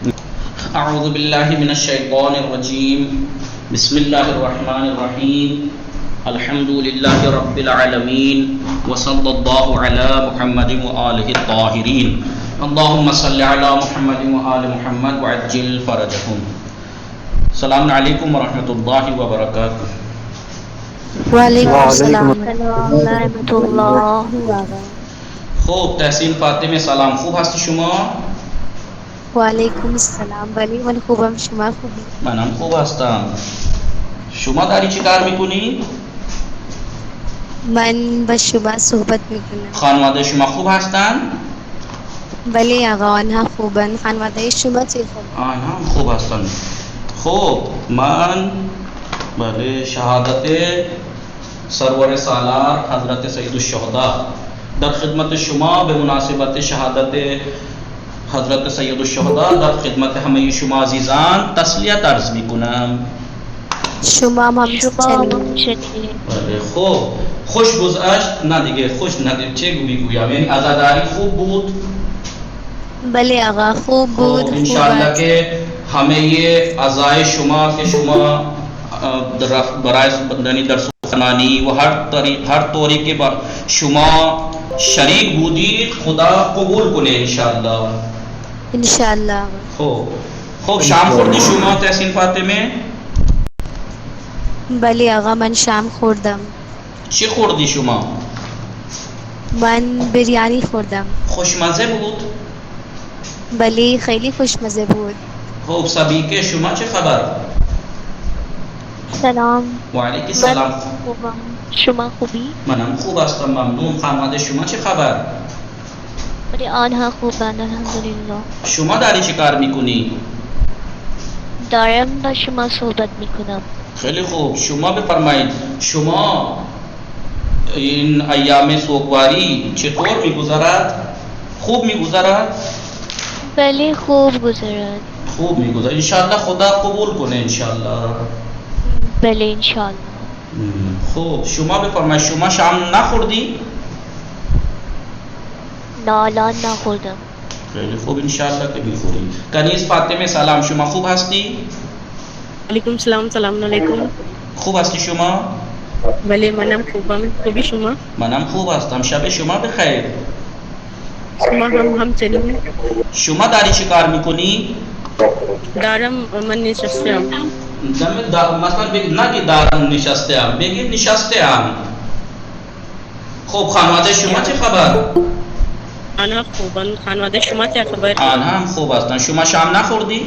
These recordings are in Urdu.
اعوذ باللہ من الشیطان الرجیم بسم اللہ الرحمن الرحیم الحمد للہ رب العالمین وصلی اللہ علی محمد وآلہ الطاہرین اللہم صلی علی محمد وآل محمد وعجل فرجہم. السلام علیکم ورحمۃ اللہ وبرکاتہ. وعلیکم السلام ورحمۃ اللہ. خوب تحسین فاطمه سلام خوب هستی شما؟ وعلیکم السلام. ولی من خوبم، شما خوبی؟ منم خوب هستم. شما داری چی کار میکنی؟ من با شما صحبت میکنم. خانواده شما خوب هستن؟ بله آقا، آنها خوبن. خانواده شما چطور؟ آنها هم خوب هستن. خوب من بله شهادت سرور سالار حضرت سید الشهدا در خدمت شما به مناسبت شهادت حضرت سید الشهدا در خدمت همه شما عزیزان تسلیت عرض میکنم. شما هم همچنین. بله خوب خوش گذشت؟ نه دیگه خوش ندید چه میگویم، یعنی عزاداری خوب بود؟ بله آقا خوب بود. خوب انشاءالله که همه اعضای شما که شما برای در سخنانی و هر طوری که با شما شریک بودید خدا قبول کنه انشاءالله. انشاءالله. خوب شام خوردی شما تحسین فاطمه؟ بله آقا من شام خوردم. چی خوردی شما؟ من بریانی خوردم. خوشمزه بود؟ بله خیلی خوشمزه بود. خوب سبیکه شما چه خبر؟ سلام. و علیک السلام. خوبم. شما خوبی؟ منم خوب هستم ممنون. خانواده شما چه خبر؟ بله آنها خوبند الحمدلله. شما داری چی کار میکنی؟ دارم با شما صحبت میکنم. خیلی خوب. شما بفرمایید شما این ایام سوگواری چطور میگذرد؟ خوب میگذرد؟ بله خوب گذرد. خوب میگذرد انشاءالله خدا قبول کنه انشاءالله. بله انشاءالله. خوب شما بفرمایید شما شام نخوردی؟ نه الان نخوردم. خیلی خوب انشاءالله که میخوری. کنیز فاطمه سلام شما خوب هستی؟ علیکم السلام. سلام علیکم. خوب هستی شما؟ بله منم خوبم. خوبی شما؟ منم خوب هستم. شب شما بخیر. شما هم همچنین. شما داری چی کار میکنی؟ دارم من نشستم. مثلا بگید نگید دارم نشستم، بگید نشستم. خب خانواده شما چه خبر؟ آنها خوبن. خانواده شما چه خبر؟ آنها هم خوب هستن. شما شام نخوردی؟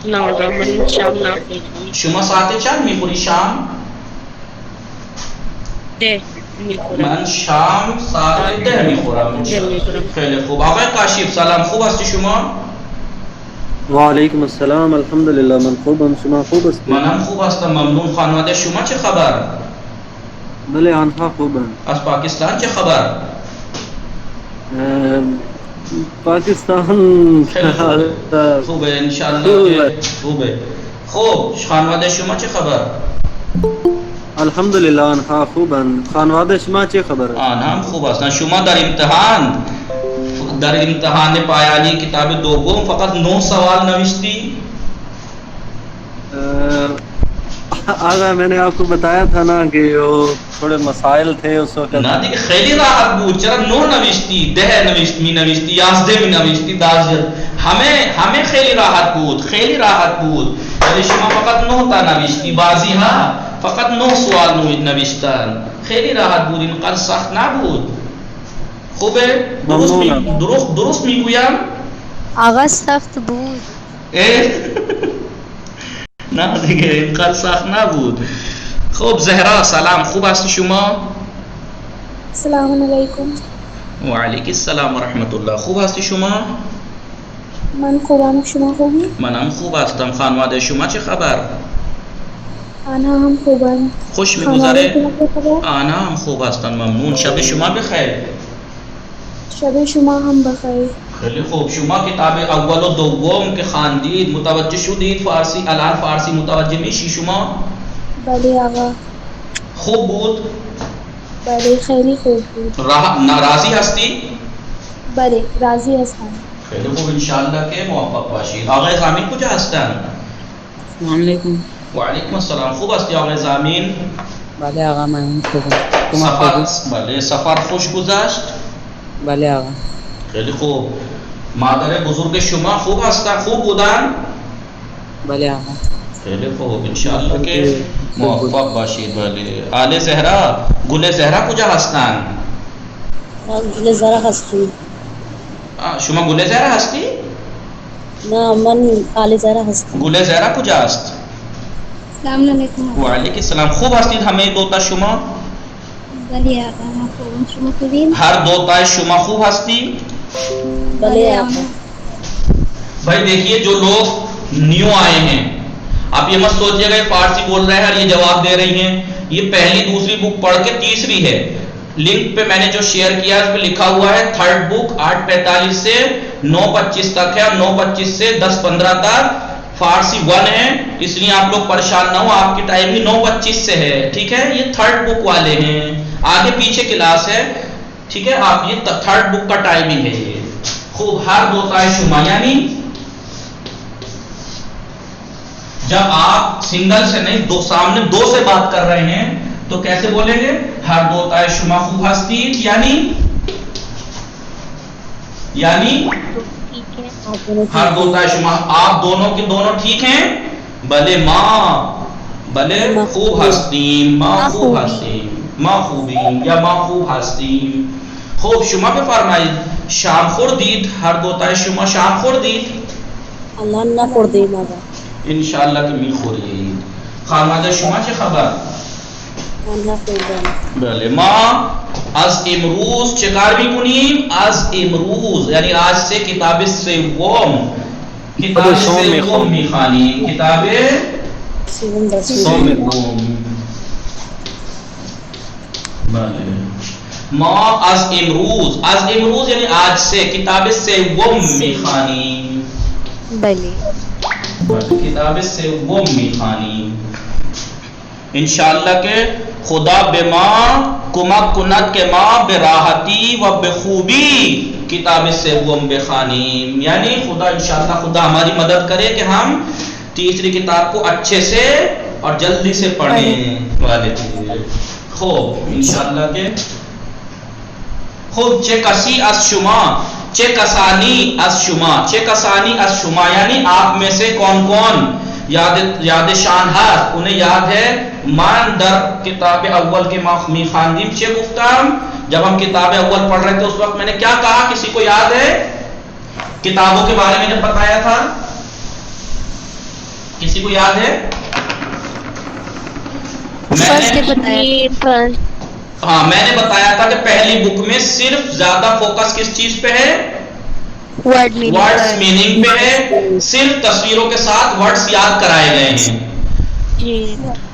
نه من شام نخوردم. شما ساعت چند میخوری شام؟ 10 میخورم. من شام ساعت 10 میخورم. خیلی خوب. آقای کاشف سلام خوب هستی شما؟ وعلیکم السلام. الحمدلله من خوبم. شما خوب هستی؟ منم خوب هستم ممنون. خانواده شما چه خبر؟ بله آنها خوبن. از پاکستان چه خبر؟ پاکستان خوبه انشاءالله خوبه. خوب خانواده شما چه خبر؟ الحمدلله آنها خوبن. خانواده شما چه خبر؟ آنها هم خوب هستن. شما در امتحان پایانی کتاب دوم فقط 9 سوال نوشتی؟ آقا میں نے آپ کو بتایا تھا نا کہ وہ تھوڑے مسائل تھے اس وقت. نه دیگه خیلی راحت بود. چرا 9 نوشتی؟ 10 نوشتی 11 نوشتی 10 همه خیلی راحت بود. خیلی راحت بود. ولی شما فقط 9 تا نوشتی. بعضی ها فقط 9 سوال نوشتن. خیلی راحت بود. اینقدر سخت نبود. خوبه؟ درست میگویم؟ آقا سخت بود. نه دیگه اینقدر سخت نبود. خب زهرا سلام خوب هستی شما؟ السلام علیکم. و علیک السلام و رحمت الله. خوب هستی شما؟ من خوبم. شما خوبی؟ منم خوب هستم. خانواده شما چه خبر؟ آنها هم خوبن. خوش میگذره؟ آنها هم خوب هستن ممنون. شب شما بخیر. شب شما هم بخیر. خیلی خوب. شما کتاب اول و دوم که خواندید متوجه شدید؟ فارسی الان فارسی متوجه میشی شما؟ بله آقا. خوب بود؟ بله خیلی خوب بود. راضی هستی؟ بله راضی هستم. خیلی خوب انشاءاللہ که موفق باشید. آقای زمین کجا هستن؟ السلام علیکم. و علیکم السلام. خوب هستی آقای زمین؟ بله آقا من خوبم. بله سفر خوش گذشت؟ بله آقا. خیلی خوب. مادر بزرگ شما خوب هستن؟ خوب بودن؟ بله آقا. خیلی خوب انشاءالله که موفق باشید. بله آل زهرا، گل زهرا کجا هستن؟ گل زهرا هستم. شما گل زهرا هستی؟ نه من آل زهرا هستم. گل زهرا کجا است؟ السلام علیکم. و علیکم السلام. خوب هستید همه دوتا شما؟ بله آقا ما خوبم. شما خوبین؟ ہر دوتا شما خوب ہستی؟ بله آقا. بھائی دیکھیے جو لوگ نیو آئے ہیں آپ یہ مت سوچیے گا فارسی بول رہے ہیں اور یہ جواب دے رہی ہیں، یہ پہلی دوسری بک پڑھ کے تیسری ہے. لنک پہ میں نے جو شیئر کیا اس پہ لکھا ہوا ہے تھرڈ بک 8:45 سے 9:25 تک ہے اور 9:25 سے 10:15 تک فارسی 1 ہے. اس لیے آپ لوگ پریشان نہ ہو، آپ کی ٹائم بھی 9:25 سے ہے. ٹھیک ہے، یہ تھرڈ بک والے ہیں، آگے پیچھے کلاس ہے. ٹھیک ہے، آپ یہ تھرڈ بک کا ٹائمنگ ہے. یہ خوب ہر دو تائے شما، یعنی جب آپ سنگل سے نہیں دو سامنے دو سے بات کر رہے ہیں تو کیسے بولیں گے؟ ہر دو تائے شما خوب ہستی، یعنی ہر دو تائے شما آپ دونوں کے دونوں ٹھیک ہیں. بلے ماں، بلے خوب ہستیم، ماں خوب ہستیم، ماں خوبیم یا ماں خوب ہستیم. خوب شما پہ فرمائی شام خوردید، ہر دو تائے شما شام خوردید. اللہ نہ خوردیم آقا. انشاءاللہ که میخورید. خانواده شما چه خبر؟ اللہ خوردیم. بله ما از امروز چه کار میکنیم؟ از امروز یعنی آج سے کتاب سوم میخوانیم. کتاب سوم. بله ما از امروز یعنی آج سے کتاب سوم میخوانیم. بله کتاب سوم میخوانیم. انشاءاللہ کہ خدا به ما کمک کند که ما به راحتی و به خوبی کتاب سوم بخوانیم. یعنی خدا انشاءاللہ خدا ہماری مدد کرے کہ ہم تیسری کتاب کو اچھے سے اور جلدی سے پڑھیں والے تھے. خوب انشاءاللہ کہ خوب چه کسی از شما، چه کسانی از شما، چه کسانی از شما یعنی آپ میں سے کون کون یاد شان هست، انہیں یاد ہے من در کتاب اول کے میخواندیم چه گفتم؟ جب ہم کتاب اول پڑھ رہے تھے اس وقت میں نے کیا کہا؟ کسی کو یاد ہے؟ کتابوں کے بارے میں نے بتایا تھا، کسی کو یاد ہے؟ ہاں میں نے بتایا تھا کہ پہلی بک میں صرف زیادہ فوکس کس چیز پہ ہے؟ ورڈز میننگ پہ ہے. صرف تصویروں کے ساتھ ورڈز یاد کرائے گئے ہیں.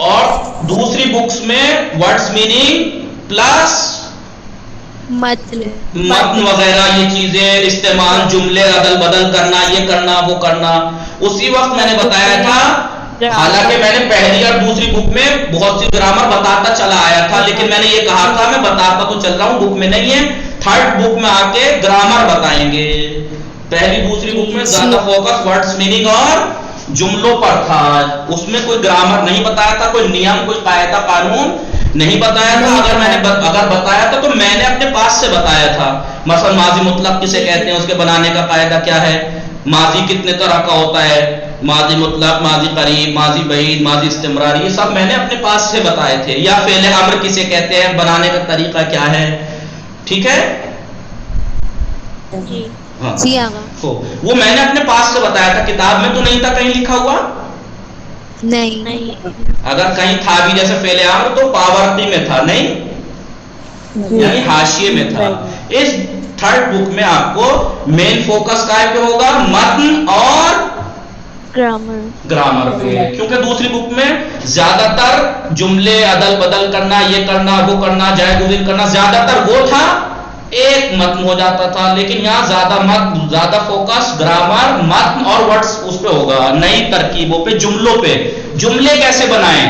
اور دوسری بکس میں ورڈز میننگ پلس متن وغیرہ یہ چیزیں استعمال، جملے عدل بدل کرنا، یہ کرنا وہ کرنا. اسی وقت میں نے بتایا تھا، حالانکہ میں نے پہلی اور دوسری بک میں بہت سی گرامر بتاتا چلا آیا تھا، لیکن میں نے یہ کہا تھا میں بتاتا تو چل رہا ہوں، بک میں نہیں ہے. تھرڈ بک میں آ کے گرامر بتائیں گے. پہلی دوسری بک میں زیادہ فوکس ورڈز میننگ اور جملوں پر تھا. اس میں کوئی گرامر نہیں بتایا تھا، کوئی نیم، کوئی قاعدہ قانون نہیں بتایا تھا. اگر بتایا تھا تو میں نے اپنے پاس سے بتایا تھا. مثلا ماضی مطلق کسے کہتے ہیں، اس کے بنانے کا قاعدہ کیا ہے، ماضی کتنے طرح کا ہوتا ہے، ماضی مطلق، ماضی قریب، ماضی بعید، ماضی استمراری، یہ سب میں نے اپنے پاس سے بتائے تھے. یا فعل امر کسے کہتے ہیں، بنانے کا طریقہ کیا ہے. ٹھیک ہے جی آقا. وہ میں نے اپنے پاس سے بتایا تھا، کتاب میں تو نہیں تھا کہیں لکھا ہوا. نہیں، اگر کہیں تھا بھی جیسے فعل امر تو پاورتی میں تھا، نہیں یعنی حاشیے میں تھا. اس تھرڈ بک میں آپ کو مین فوکس کا پہ ہوگا متن اور گرامر پہ، کیونکہ دوسری بک میں زیادہ تر جملے عدل بدل کرنا، یہ کرنا وہ کرنا، جائے گزین کرنا زیادہ تر وہ تھا، ایک متن ہو جاتا تھا. لیکن یہاں زیادہ فوکس گرامر، متن اور ورڈز اس پہ ہوگا، نئی ترکیبوں پہ، جملوں پہ. جملے کیسے بنائیں؟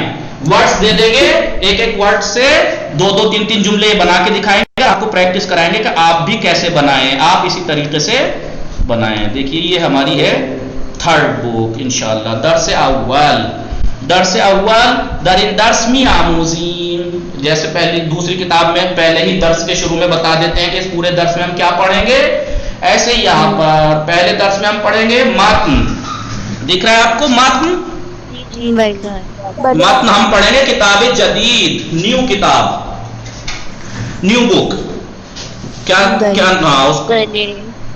ورڈز دے دیں گے، ایک ایک ورڈ سے دو تین جملے بنا کے دکھائیں گے، آپ کو پریکٹس کرائیں گے کہ آپ بھی کیسے بنائیں. آپ اسی طریقے سے بنائیں. دیکھیے یہ ہماری ہے تھرڈ بک انشاءاللہ. درس اول در درس می آموزین. جیسے پہلی دوسری کتاب میں پہلے ہی درس کے شروع میں بتا دیتے ہیں کہ اس پورے درس میں ہم کیا پڑھیں گے. ایسے ہی یہاں پر پہلے درس میں ہم پڑھیں گے متن. دکھ رہا ہے آپ کو متن؟ متن ہم پڑھیں گے کتاب جدید، نیو کتاب، نیو بک. کیا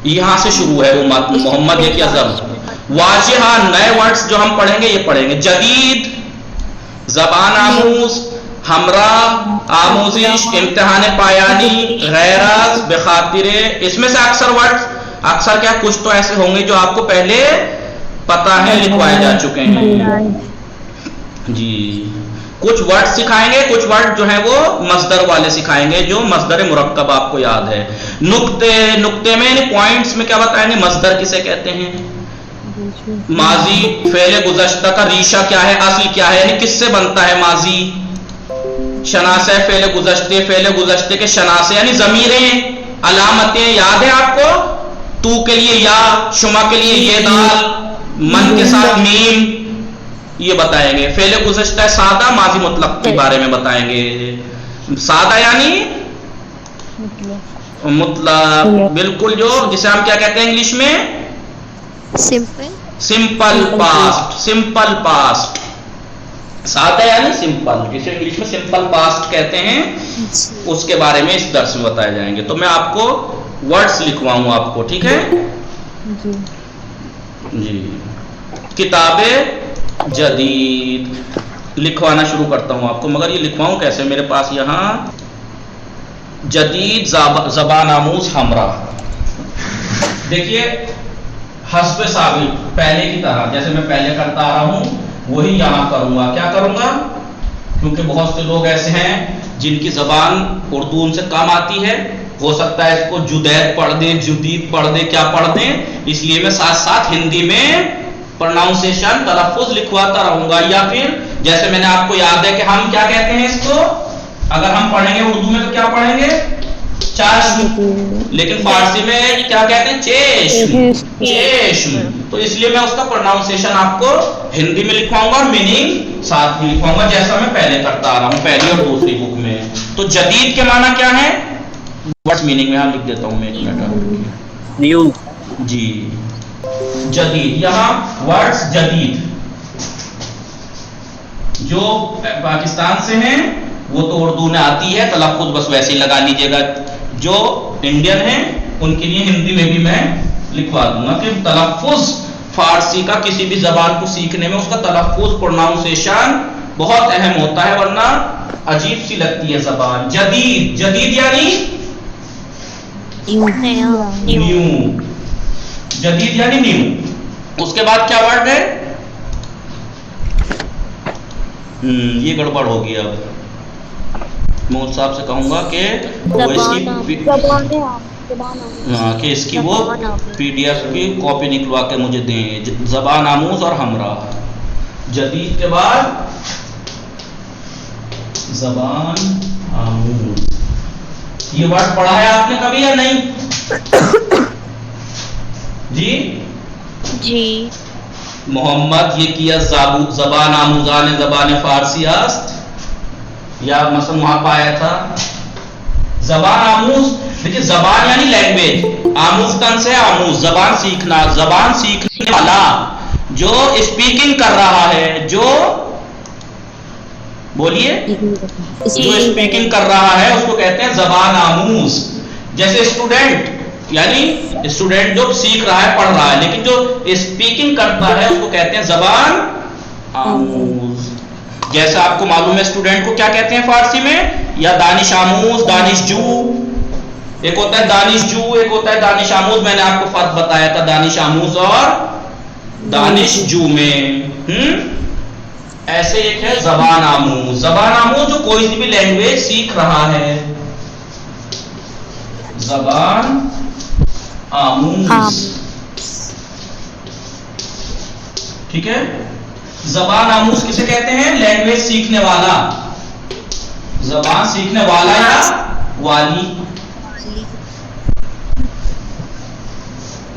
یہاں سے شروع ہے وہ متن محمد ایک اعظم. واجہہ نئے ورڈز جو ہم پڑھیں گے یہ پڑھیں گے. جدید، زبان آموز، ہمراہ، آموزش، امتحان پایانی، غیرت، بخاطر. اس میں سے اکثر کیا کچھ تو ایسے ہوں گے جو آپ کو پہلے پتہ ہے، لکھوائے جا چکے ہیں جی. کچھ ورڈ سکھائیں گے، کچھ ورڈ جو ہیں وہ مصدر والے سکھائیں گے جو مصدر مرکب آپ کو یاد ہے. نقطے میں یعنی پوائنٹس میں کیا بتائیں گے، مصدر کسے کہتے ہیں. ماضی فعل گزشتہ کا ریشہ کیا ہے، اصل کیا ہے، یعنی کس سے بنتا ہے ماضی. شناسہ فعل گزشتے کے شناسے یعنی ضمیریں، علامتیں یاد ہیں آپ کو. تو کے لیے یا، شما کے لیے یہ دال، من کے ساتھ میم، یہ بتائیں گے. فعل گزشتہ سادہ ماضی مطلق کے بارے میں بتائیں گے. سادہ یعنی مطلق، بالکل جو جسے ہم کیا کہتے ہیں انگلش میں سمپل پاسٹ. سادہ یعنی سمپل، جسے انگلش میں سمپل پاسٹ کہتے ہیں، اس کے بارے میں اس درس میں بتائے جائیں گے. تو میں آپ کو ورڈز لکھواؤں آپ کو، ٹھیک ہے جی. کتاب جدید لکھوانا شروع کرتا ہوں آپ کو، مگر یہ لکھواؤں کیسے. میرے پاس یہاں جدید زبان آموز ہمراہ. دیکھیے حسب ثابت پہلے کی طرح جیسے میں پہلے کرتا آ رہا ہوں وہی یہاں کروں گا. کیا کروں گا؟ کیونکہ بہت سے لوگ ایسے ہیں جن کی زبان اردو ان سے کم آتی ہے، ہو سکتا ہے اس کو جدید پڑھ دیں، جدید پڑھ دیں، کیا پڑھ دیں. اس لیے میں ساتھ ساتھ ہندی میں پروناؤنسیشن تلفظ لکھواتا رہوں گا. یا پھر جیسے میں نے آپ کو یاد ہے کہ ہم کیا کہتے ہیں اس کو، اگر ہم پڑھیں گے اردو میں تو کیا پڑھیں گے، چشم، لیکن فارسی میں کیا کہتے ہیں، چشم. تو اس لیے میں اس کا پروناؤنسیشن آپ کو ہندی میں لکھواؤں گا اور میننگ ساتھ میں لکھواؤں گا جیسا میں پہلے کرتا آ رہا ہوں پہلی اور دوسری بک میں. تو جدید کے معنی کیا ہے، ورڈ میننگ میں لکھ دیتا ہوں میں ایک منٹ. نیو جی جدید، یہاں ورڈز جدید جو پاکستان سے ہیں وہ تو اردو میں آتی ہے، تلفظ بس ویسے ہی لگا لیجیے گا. جو انڈین ہیں ان کے لیے ہندی میں بھی میں لکھوا دوں گا کہ تلفظ فارسی کا کسی بھی زبان کو سیکھنے میں اس کا تلفظ پروناؤنسیشن بہت اہم ہوتا ہے، ورنہ عجیب سی لگتی ہے زبان. جدید یعنی نیو. جدید یعنی نیو. اس کے بعد کیا ورڈ ہے، یہ گڑبڑ ہوگی. اب مول صاحب سے کہوں گا کہ وہ اس کی وہ پی ڈی ایف کی کاپی نکلوا کے مجھے دیں. زبان آموز اور ہمراہ. جدید کے بعد زبان آموز. یہ ورڈ پڑھا ہے آپ نے کبھی یا نہیں جی؟ محمد یہ کیا زبان آموزان زبان فارسی است، یا مثلا وہاں پہ آیا تھا زبان آموز. دیکھیے زبان یعنی لینگویج، آموز تن سے آموز زبان سیکھنا، زبان سیکھنے والا جو اسپیکنگ کر رہا ہے، جو بولیے جو اسپیکنگ کر رہا ہے اس کو کہتے ہیں زبان آموز. جیسے اسٹوڈنٹ یعنی اسٹوڈنٹ جو سیکھ رہا ہے، پڑھ رہا ہے، لیکن جو اسپیکنگ کرتا ہے اس کو کہتے ہیں زبان آموز. جیسے آپ کو معلوم ہے اسٹوڈنٹ کو کیا کہتے ہیں فارسی میں، یا دانش آموز، دانش جو. ایک ہوتا ہے دانش جو، ایک ہوتا ہے دانش آموز. میں نے آپ کو فرق بتایا تھا دانش آموز اور دانش جو میں. ایسے ایک ہے زبان آموز. زبان آموز جو کوئی سی بھی لینگویج سیکھ رہا ہے، زبان آموز. ٹھیک ہے. زبان آموز کسے کہتے ہیں، لینگویج سیکھنے والا، زبان سیکھنے والا یا والی.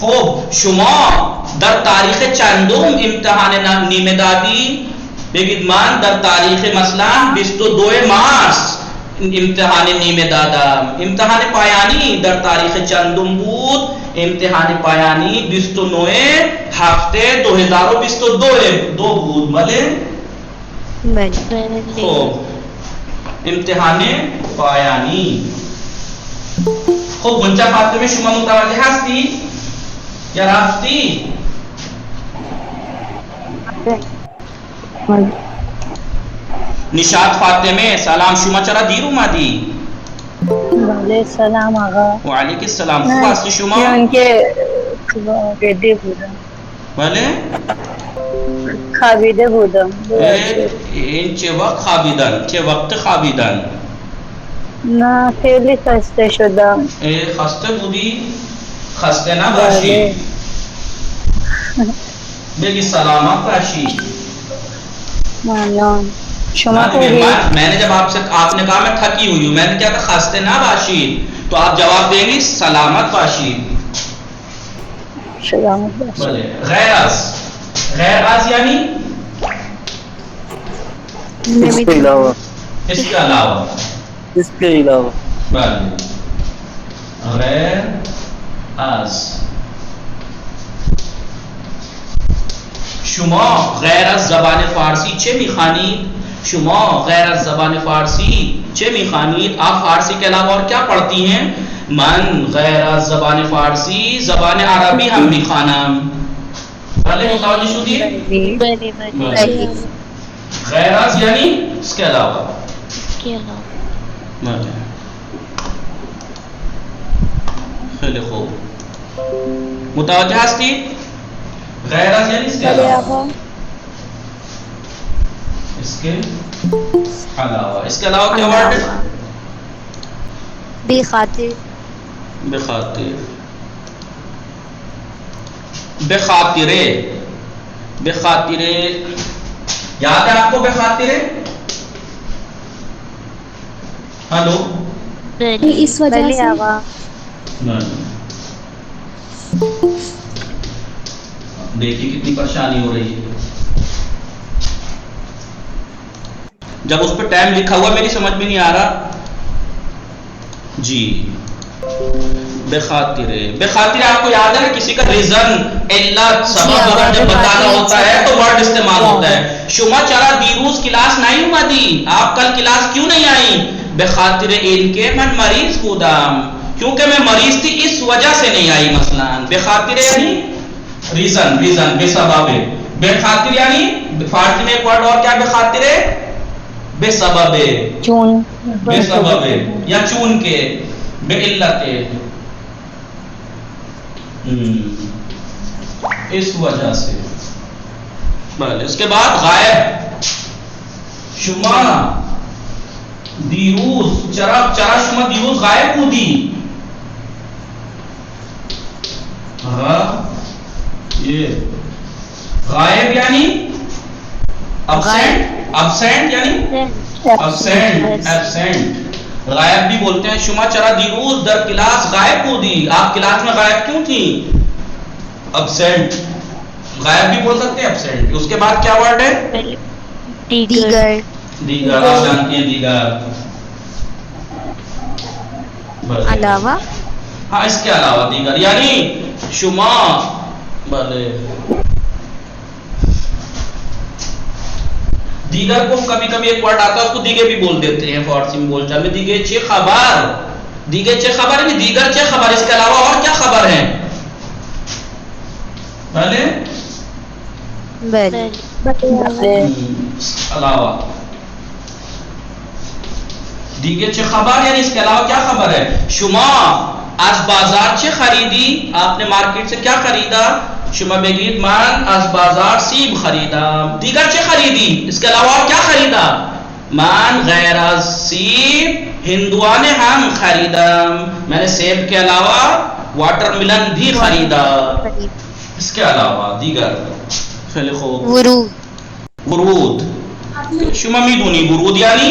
خوب شما در تاریخ چندم امتحان نیمه دادی؟ بگید من در تاریخ مثلا 22 مارس امتحان نیمه دادم. امتحان پایانی در تاریخ چندم بود؟ امتحان پایانی 29 هفته 2022 بود. بله؟ بله. خوب امتحان پایانی. خب گنجا فاطمه شما متوجه هستی یا رفتی؟ نشاط فاطمه سلام. شما چرا دیر اومدی؟ بله سلام آقا. و علیک السلام. خوب هستی شما؟ چون که خوابیده بودم. بله؟ خوابیده بودم. این چه وقت خوابیدن؟ چه وقت خوابیدن؟ نه خیلی خسته شدم. خسته بودی؟ خسته نباشی. بگی سلامت باشی. ممنون. شما خوبی؟ میں نے جب آپ نے کہا میں تھکی ہوئی ہوں، میں نے کہا کہ خستے نہ باشید، تو آپ جواب دیں گی سلامت باشید. سلامت باشید. غیر از یعنی اس کے علاوہ. اس کے علاوہ. اس کے علاوہ. بله. غیر از. شما غیر از زبان فارسی چه میخوانید؟ شما غیر از زبان فارسی چه میخوانید؟ آپ فارسی کے علاوہ اور کیا پڑھتی ہیں؟ من غیر از زبان فارسی زبان عربی هم میخوانم. بله متوجه شدید؟ بله. غیر از یعنی اس کے علاوہ. بله. خیلی خوب. متوجه هستید؟ غیر از یعنی اس کے علاوہ. اس کے علاوہ. اس کے علاوہ کیا ورڈ ہے؟ بخاطر. بخاطر. بخاطرے. بخاطرے یاد ہے آپ کو بخاطرے؟ ہلو. اس وجہ بله سے آقا. دیکھیے کتنی پریشانی ہو رہی ہے. جب اس پہ ٹائم لکھا ہوا میری سمجھ میں نہیں آ رہا. جی بخاطرے. بخاطرے آپ کو یاد ہے نا کسی کا ریزن علت سبب اگر جب بتانا ہوتا ہے تو ورڈ استعمال ہوتا ہے. شما چرا دیروز کلاس نہیں اومدی؟ آپ کل کلاس کیوں نہیں آئی؟ بخاطر ان کے من مریض بودم، کیونکہ میں مریض تھی اس وجہ سے نہیں آئی. مثلا بخاطر یعنی ریزن بے سبب. بخاطر یعنی فارسی میں ایک ورڈ اور کیا بخاطر بے سبب. چون. بے سبب یا چون کے. بے علت اس وجہ سے. بله. اس کے بعد غائب. شما دیروز چرا شما دیروز غائب بودی؟ یہ غائب یعنی ابسینٹ یعنی ایبسینٹ. غائب بھی بولتے ہیں. شما چرا دیروز در کلاس غائب بودی؟ آپ کلاس میں غائب کیوں تھی؟ ابسینٹ. غائب بھی بول سکتے ہیں ایبسینٹ. اس کے بعد کیا ورڈ ہے؟ دیگر. دیگر. آپ جانتی ہیں دیگر. علاوہ. ہاں اس کے علاوہ دیگر یعنی شما. بلے. دیگر کو کبھی کبھی ایک ورڈ آتا ہے اس کو دیگے بھی بول دیتے ہیں فارسی میں بول چال میں. دیگے چھ خبر. دیگے چھ خبر یعنی دیگر چھ خبر. اس کے علاوہ اور کیا خبر ہے؟ بلے. بله. علاوہ دیگه چه خبر یعنی اس کے علاوہ کیا خبر ہے؟ شما از بازار چه خریدی؟ آپ نے مارکیٹ سے کیا خریدا؟ شما بگید من از بازار سیب خریدم. دیگر چه خریدی؟ اس کے علاوہ اور کیا خریدا؟ من غیر از سیب ہندوان ہم خریدم. میں نے سیب کے علاوہ واٹر ملن بھی خریدا. اس کے علاوہ دیگر. خیلی خوب. ورود. ورود. شما میدونی ورود یعنی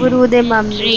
ورود ممنوع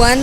1